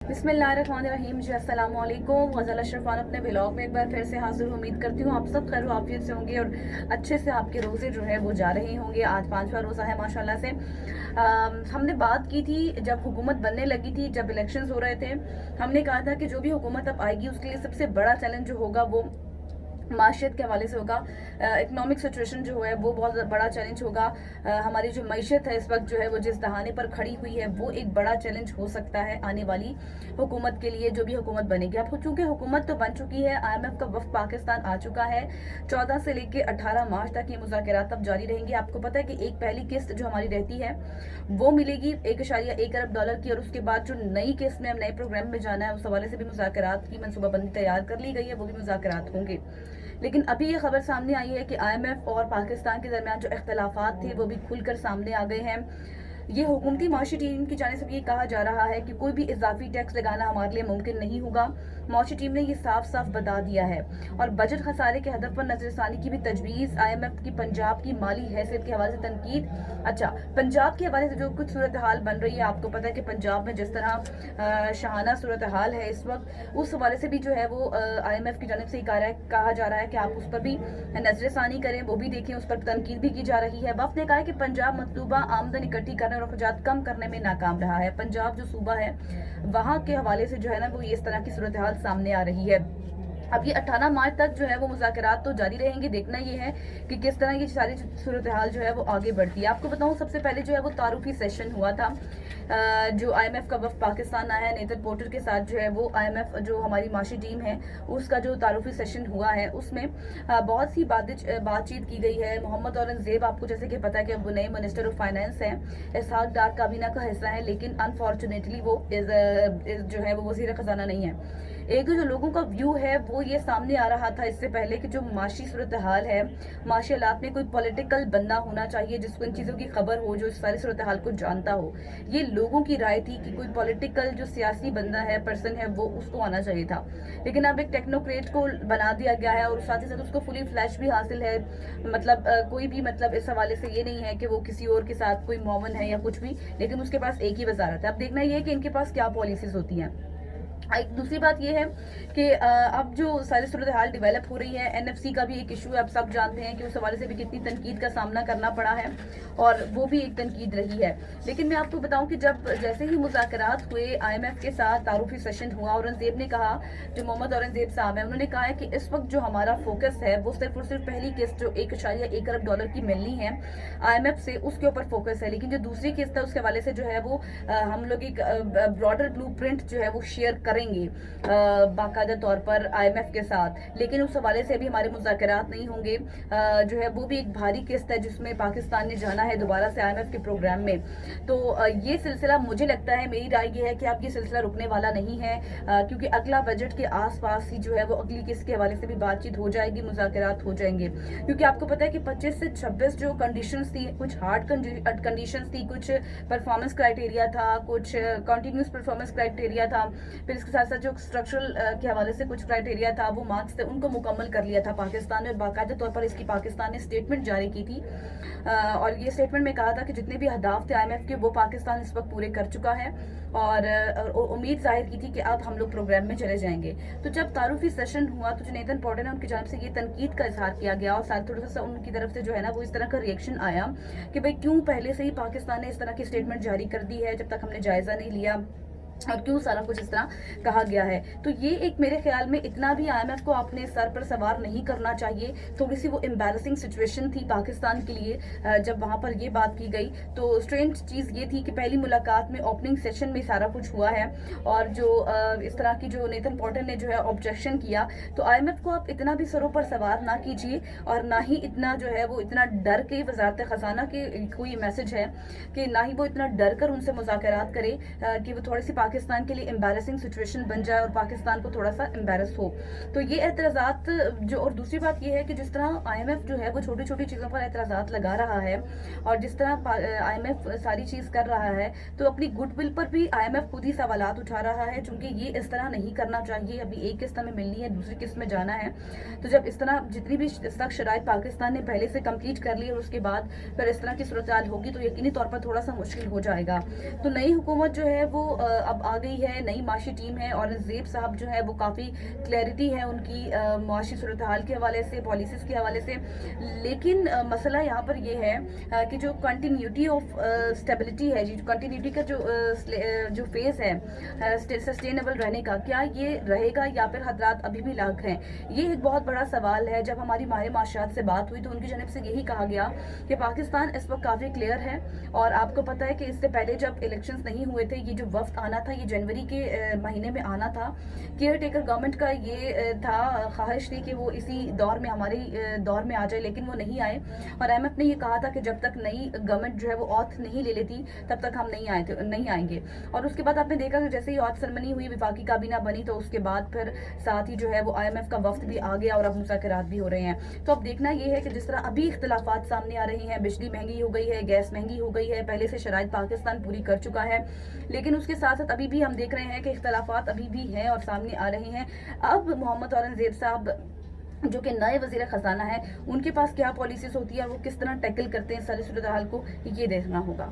बिस्मिल्लाहिर्रहमानिर्रहीम जी, अस्सलाम वालेकुम। गज़ल अशरफान अपने व्लॉग में एक बार फिर से हाजिर। उम्मीद करती हूँ आप सब खैर आफियत से होंगे और अच्छे से आपके रोज़े जो है वो जा रहे होंगे। आज 5वां रोज़ा है माशाल्लाह से। हमने बात की थी जब हुकूमत बनने लगी थी, जब इलेक्शंस हो रहे थे, हमने कहा था कि जो भी हुकूमत अब आएगी उसके लिए सबसे बड़ा चैलेंज जो होगा वो माशियत के हवाले से होगा। इकनॉमिक सिचुएशन जो है वो बहुत बड़ा चैलेंज होगा। हमारी जो मईशत है इस वक्त जो है वो जिस दहाने पर खड़ी हुई है वो एक बड़ा चैलेंज हो सकता है आने वाली हुकूमत के लिए, जो भी हुकूमत बनेगी। अब चूंकि हुकूमत तो बन चुकी है, IMF का वफ्द पाकिस्तान आ चुका है। 14 से लेकर 18 मार्च तक ये मुज़ाकरात अब जारी रहेंगे। आपको पता है कि एक पहली किस्त जो हमारी रहती है वो मिलेगी 1.1 अरब डॉलर की, और उसके बाद जो नई किस्त में, नए प्रोग्राम में जाना है, उस हवाले से भी मुज़ाकरात की मनसूबाबंदी तैयार कर ली गई है, वो भी मुज़ाकरात होंगे। लेकिन अभी ये खबर सामने आई है कि IMF और पाकिस्तान के दरमियान जो इख्तलाफात थे वो भी खुलकर सामने आ गए हैं। ये हुकूमती माशी टीम की जानिब से ये कहा जा रहा है कि कोई भी इजाफी टैक्स लगाना हमारे लिए मुमकिन नहीं होगा। माशी टीम ने ये साफ साफ बता दिया है। और बजट खसारे के हदफ पर नजरसानी की भी तजवीज़। IMF की पंजाब की माली हैसियत के हवाले से तनकीद। अच्छा, पंजाब के हवाले से जो कुछ सूरत हाल बन रही है, आपको पता है कि पंजाब में जिस तरह शहाना सूरत हाल है इस वक्त, उस हवाले से भी जो है वो IMF की जानिब से कहा जा रहा है कि आप उस पर भी नजरसानी करें, वो भी देखें, उस पर तनकीद भी की जा रही है। वफ्द ने कहा है कि पंजाब मतलूबा आमदन इकट्ठी करने और अखराजात कम करने में नाकाम रहा है। पंजाब जो सूबा है वहाँ के हवाले से जो है ना वो इस तरह की सूरत हाल सामने आ रही है। अब ये 18 मार्च तक जो है वो मुज़ाकरात तो जारी रहेंगे। देखना ये है कि किस तरह की सारी सूरत हाल जो है वो आगे बढ़ती है। आपको बताऊं, सबसे पहले जो है वो तारुफी सेशन हुआ था। जो IMF का वफ्द पाकिस्तान आया है नेतन पोर्टर के साथ, जो है वो IMF जो हमारी माशी टीम है उसका जो तारुफी सेशन हुआ है उसमें बहुत सी बातचीत की गई है। मोहम्मद औरंगजेब, आपको जैसे कि पता है कि वो नए मिनिस्टर ऑफ फाइनेंस हैं, इसहाक डार काबीना का हिस्सा है, लेकिन अनफॉर्चुनेटली वो जो है वो वज़ीर ख़जाना नहीं है। एक जो लोगों का व्यू है वो ये सामने आ रहा था इससे पहले कि जो माशी सूरत हाल है, माशी हालात में कोई पॉलिटिकल बंदा होना चाहिए जिसको इन चीज़ों की खबर हो, जो इस सारी सूरत हाल को जानता हो। ये लोगों की राय थी कि कोई पॉलिटिकल जो सियासी बंदा है, पर्सन है, वो उसको आना चाहिए था। लेकिन अब एक टेक्नोक्रेट को बना दिया गया है और साथ ही साथ उसको फुली फ्लैश भी हासिल है। मतलब कोई भी मतलब इस हवाले से ये नहीं है कि वो किसी और के साथ कोई मौमन है या कुछ भी, लेकिन उसके पास एक ही वजारत है। अब देखना ये है कि इनके पास क्या पॉलिसीज होती हैं। एक दूसरी बात यह है कि अब जो सारी सूरत हाल डेवलप हो रही है, NFC का भी एक इशू है। अब सब जानते हैं कि उस हवाले से भी कितनी तनकीद का सामना करना पड़ा है और वो भी एक तनकीद रही है। लेकिन मैं आपको बताऊं कि जब जैसे ही मुज़ाकरात हुए IMF के साथ, तारुफी सेशन हुआ, औरंगजेब ने कहा, जो मोहम्मद औरंगजेब साहब हैं, उन्होंने कहा है कि इस वक्त जो हमारा फोकस है वो सिर्फ और सिर्फ पहली किस्त जो 1.1 अरब डॉलर की मिलनी है IMF से, उसके ऊपर फोकस है। लेकिन जो दूसरी किस्त है उसके हवाले से जो है वो हम लोग एक ब्रॉडर ब्लू प्रिंट जो है वो शेयर करेंगे बाकायदा तौर पर IMF के साथ। लेकिन उस हवाले से अभी हमारे मुज़ाकरात नहीं होंगे। जो है वो भी एक भारी किस्त है जिसमें पाकिस्तान ने जाना है दोबारा से IMF के प्रोग्राम में। तो ये सिलसिला, मुझे लगता है, मेरी राय ये है कि अब ये सिलसिला रुकने वाला नहीं है, क्योंकि अगला बजट के आसपास ही जो है वो अगली किस्त के हवाले से भी बातचीत हो जाएगी, मुज़ाकरात हो जाएंगे। क्योंकि आपको पता है कि 25 से 26 जो कंडीशंस थी, कुछ हार्ड कंडीशंस थी, कुछ परफॉर्मेंस क्राइटेरिया था, कुछ कंटिन्यूस परफॉर्मेंस क्राइटेरिया था, फिर इसके साथ साथ जो स्ट्रक्चरल के हवाले से कुछ क्राइटेरिया था, वो मार्क्स थे, उनको मुकम्मल कर लिया था पाकिस्तान ने। और बाकायदा तौर पर इसकी पाकिस्तान ने स्टेटमेंट जारी की थी और ये स्टेटमेंट में कहा था कि जितने भी अहदाफ थे IMF के वो पाकिस्तान इस वक्त पूरे कर चुका है और उम्मीद जाहिर की थी कि अब हम लोग प्रोग्राम में चले जाएंगे। तो जब तारुफी सेशन हुआ तो जो नेतन पोर्टर है उनकी जानिब से ये तनकीद का इजहार किया गया और साथ थोड़ा सा उनकी तरफ से जो है ना वो इस तरह का रिएक्शन आया कि भाई क्यों पहले से ही पाकिस्तान ने इस तरह की स्टेटमेंट जारी कर दी है जब तक हमने जायजा नहीं लिया, और क्यों सारा कुछ इस तरह कहा गया है। तो ये एक मेरे ख्याल में इतना भी IMF को अपने सर पर सवार नहीं करना चाहिए। थोड़ी सी वो एम्बैरसिंग सिचुएशन थी पाकिस्तान के लिए जब वहाँ पर ये बात की गई। तो स्ट्रेंज चीज़ ये थी कि पहली मुलाकात में ओपनिंग सेशन में सारा कुछ हुआ है और जो इस तरह की जो नेतन पोर्टर ने जो है ऑब्जेक्शन किया। तो IMF को आप इतना भी सरों पर सवार ना कीजिए और ना ही इतना जो है वो इतना डर के, वजारत ख़जाना के कोई मैसेज है कि ना ही वो इतना डर कर उनसे मुज़ाकरात करे कि वो थोड़ी सी पाकिस्तान के लिए एम्बैरसिंग सिचुएशन बन जाए और पाकिस्तान को थोड़ा सा एम्बैरस हो। तो ये एतराज़ात जो, और दूसरी बात ये है कि जिस तरह IMF जो है वो छोटी छोटी चीज़ों पर एतराज़ात लगा रहा है और जिस तरह IMF सारी चीज़ कर रहा है, तो अपनी गुडविल पर भी IMF खुद ही सवालात उठा रहा है, चूंकि ये इस तरह नहीं करना चाहिए। अभी एक किस्त में मिलनी है, दूसरी किस्त में जाना है, तो जब इस तरह जितनी भी सख्त शराइत पाकिस्तान ने पहले से कंप्लीट कर ली और उसके बाद फिर इस तरह की सूरत हाल होगी तो यकीनी तौर पर थोड़ा सा मुश्किल हो जाएगा। तो नई हुकूमत जो है वो अब अब आ गई है नई माशी टीम है, औरंगजेब साहब जो है वो काफ़ी क्लैरिटी है उनकी माशी सूरत हाल के हवाले से, पॉलिसीज़ के हवाले से। लेकिन मसला यहाँ पर ये है कि जो कंटिन्यूटी ऑफ स्टेबिलिटी है जी, कंटिन्यूटी का जो फेज़ है सस्टेनेबल रहने का, क्या ये रहेगा या फिर खतरात अभी भी लाख हैं? ये एक बहुत बड़ा सवाल है। जब हमारी माहिर माशियात से बात हुई तो उनकी जानब से यही कहा गया कि पाकिस्तान इस वक्त काफ़ी क्लियर है, और आपको पता है कि इससे पहले जब इलेक्शंस नहीं हुए थे, ये जो वफ्द आना था ये जनवरी के महीने में आना था। केयर टेकर गवर्नमेंट का ये था, ख्वाहिश थी कि वो इसी दौर में, हमारे दौर में आ जाए, लेकिन वो नहीं आए। और IMF ने ये कहा था कि जब तक नई गवर्नमेंट जो है वो ऑथ नहीं ले लेती तब तक हम नहीं आएंगे। और उसके बाद आपने देखा कि जैसे ही ऑथ सेरेमनी हुई, विफाकी काबीना बनी, तो उसके बाद फिर साथ ही जो है वो IMF का वफ्द भी आ गया और अब मुज़ाकरात भी हो रहे हैं। तो अब देखना ये है कि जिस तरह अभी इख्तलाफात सामने आ रहे हैं, बिजली महंगी हो गई है, गैस महंगी हो गई है, पहले से शराइत पाकिस्तान पूरी कर चुका है, लेकिन उसके साथ साथ अभी भी हम देख रहे हैं कि इख्तलाफात अभी भी हैं और सामने आ रहे हैं। अब मोहम्मद औरंगजेब साहब जो कि नए वज़ीर ख़जाना है, उनके पास क्या पॉलिसीज़ होती है और वो किस तरह टैकल करते हैं सारी सूरत हाल को, ये देखना होगा।